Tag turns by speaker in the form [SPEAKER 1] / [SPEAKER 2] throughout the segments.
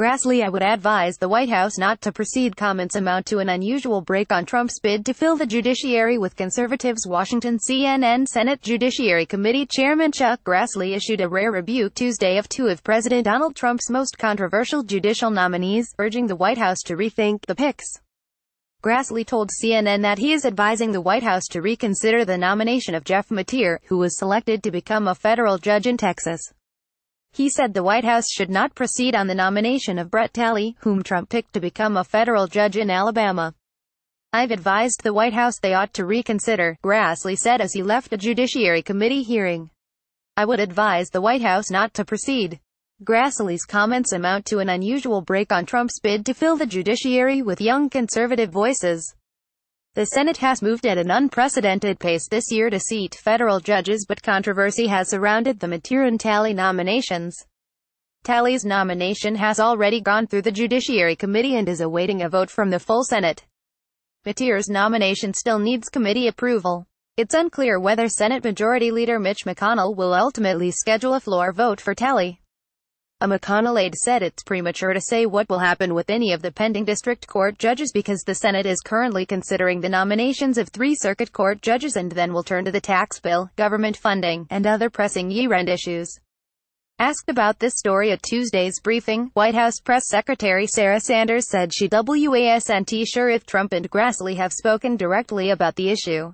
[SPEAKER 1] Grassley, I would advise the White House not to proceed. Comments amount to an unusual break on Trump's bid to fill the judiciary with conservatives. Washington. CNN. Senate Judiciary Committee Chairman Chuck Grassley issued a rare rebuke Tuesday of two of President Donald Trump's most controversial judicial nominees, urging the White House to rethink the picks. Grassley told CNN that he is advising the White House to reconsider the nomination of Jeff Mateer, who was selected to become a federal judge in Texas. He said the White House should not proceed on the nomination of Brett Talley, whom Trump picked to become a federal judge in Alabama. I've advised the White House they ought to reconsider, Grassley said as he left a Judiciary Committee hearing. I would advise the White House not to proceed. Grassley's comments amount to an unusual break on Trump's bid to fill the judiciary with young conservative voices. The Senate has moved at an unprecedented pace this year to seat federal judges, but controversy has surrounded the Mateer and Talley nominations. Talley's nomination has already gone through the Judiciary Committee and is awaiting a vote from the full Senate. Mateer's nomination still needs committee approval. It's unclear whether Senate Majority Leader Mitch McConnell will ultimately schedule a floor vote for Talley. A McConnell aide said it's premature to say what will happen with any of the pending district court judges because the Senate is currently considering the nominations of 3 circuit court judges and then will turn to the tax bill, government funding, and other pressing year-end issues. Asked about this story at Tuesday's briefing, White House Press Secretary Sarah Sanders said she wasn't sure if Trump and Grassley have spoken directly about the issue.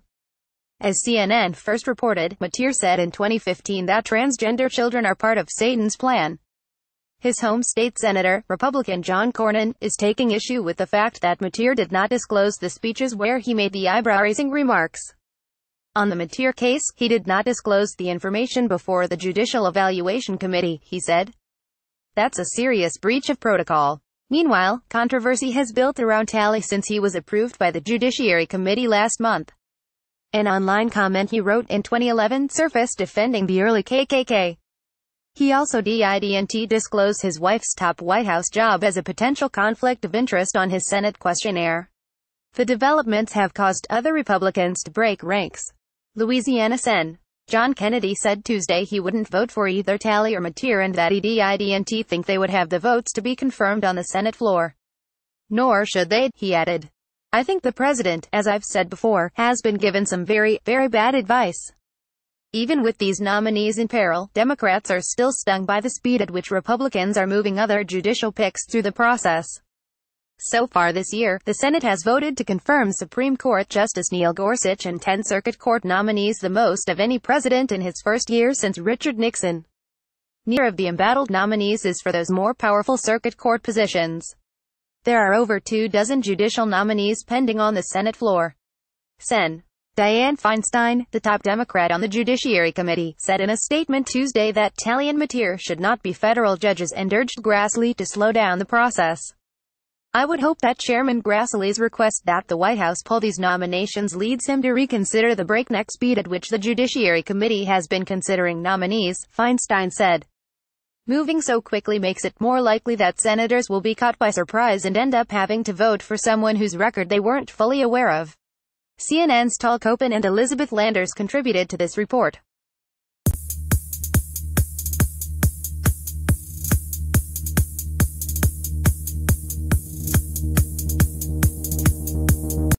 [SPEAKER 1] As CNN first reported, Mateer said in 2015 that transgender children are part of Satan's plan. His home state senator, Republican John Cornyn, is taking issue with the fact that Mateer did not disclose the speeches where he made the eyebrow-raising remarks. On the Mateer case, he did not disclose the information before the Judicial Evaluation Committee, he said. That's a serious breach of protocol. Meanwhile, controversy has built around Talley since he was approved by the Judiciary Committee last month. An online comment he wrote in 2011 surfaced defending the early KKK. He also didn't disclose his wife's top White House job as a potential conflict of interest on his Senate questionnaire. The developments have caused other Republicans to break ranks. Louisiana Sen. John Kennedy said Tuesday he wouldn't vote for either Talley or Mateer and that he didn't think they would have the votes to be confirmed on the Senate floor. Nor should they, he added. I think the president, as I've said before, has been given some very, very bad advice. Even with these nominees in peril, Democrats are still stung by the speed at which Republicans are moving other judicial picks through the process. So far this year, the Senate has voted to confirm Supreme Court Justice Neil Gorsuch and 10 Circuit Court nominees, the most of any president in his first year since Richard Nixon. Neither of the embattled nominees is for those more powerful Circuit Court positions. There are over 24 judicial nominees pending on the Senate floor. Sen. Dianne Feinstein, the top Democrat on the Judiciary Committee, said in a statement Tuesday that Talley and Mateer should not be federal judges and urged Grassley to slow down the process. I would hope that Chairman Grassley's request that the White House pull these nominations leads him to reconsider the breakneck speed at which the Judiciary Committee has been considering nominees, Feinstein said. Moving so quickly makes it more likely that senators will be caught by surprise and end up having to vote for someone whose record they weren't fully aware of. CNN's Tal Kopin and Elizabeth Landers contributed to this report.